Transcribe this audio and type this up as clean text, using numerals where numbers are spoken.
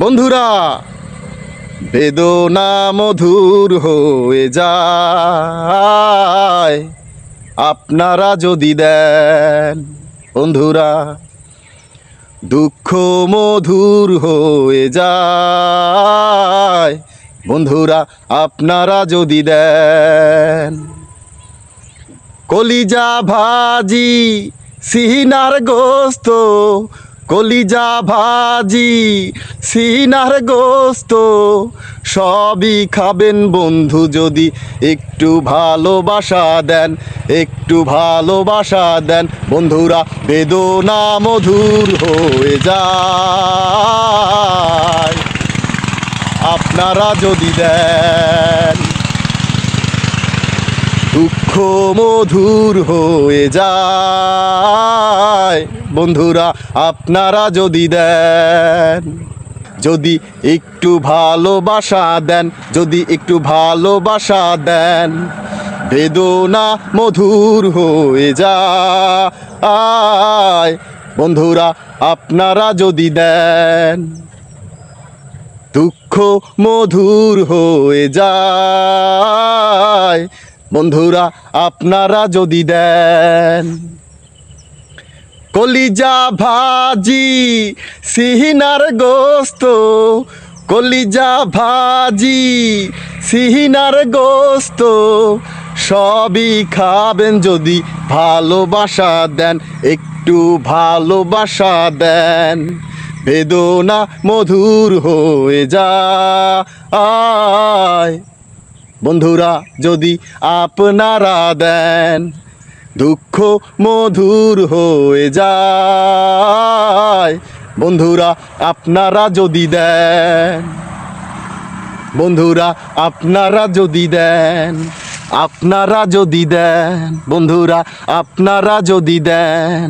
বন্ধুরা, বেদনা মধুর হয়ে যায় আপনারা যদি দেন। বন্ধুরা, দুঃখ মধুর হয়ে যায় বন্ধুরা আপনারা যদি দেন। কলিজা ভাজি সিনার গোস্ত, কলিজা ভাজি সিনার গোস্ত সবই খাবেন বন্ধু যদি একটু ভালোবাসা দেন, একটু ভালোবাসা দেন। বন্ধুরা, বেদনা মধুর হয়ে যায় আপনারা যদি দেন। দুঃখ মধুর হয়ে যায় বন্ধুরা আপনারা যদি দেন। যদি একটু ভালোবাসা দেন, যদি একটু ভালোবাসা দেন, বেদনা মধুর হয়ে যায় বন্ধুরা আপনারা যদি দেন। দুঃখ মধুর হয়ে যায় বন্ধুরা আপনারা যদি দেন। কলিজা ভাজি সিহিনার গোস্ত, কলিজা ভাজি সিহিনার গোস্ত সবই খাবেন যদি ভালোবাসা দেন, একটু ভালোবাসা দেন। বেদনা মধুর হয়ে যায় বন্ধুরা যদি আপনারা দেন। দুঃখ মধুর হয়ে যায় বন্ধুরা আপনারা যদি দেন। বন্ধুরা, আপনারা যদি দেন, আপনারা যদি দেন, বন্ধুরা আপনারা যদি দেন।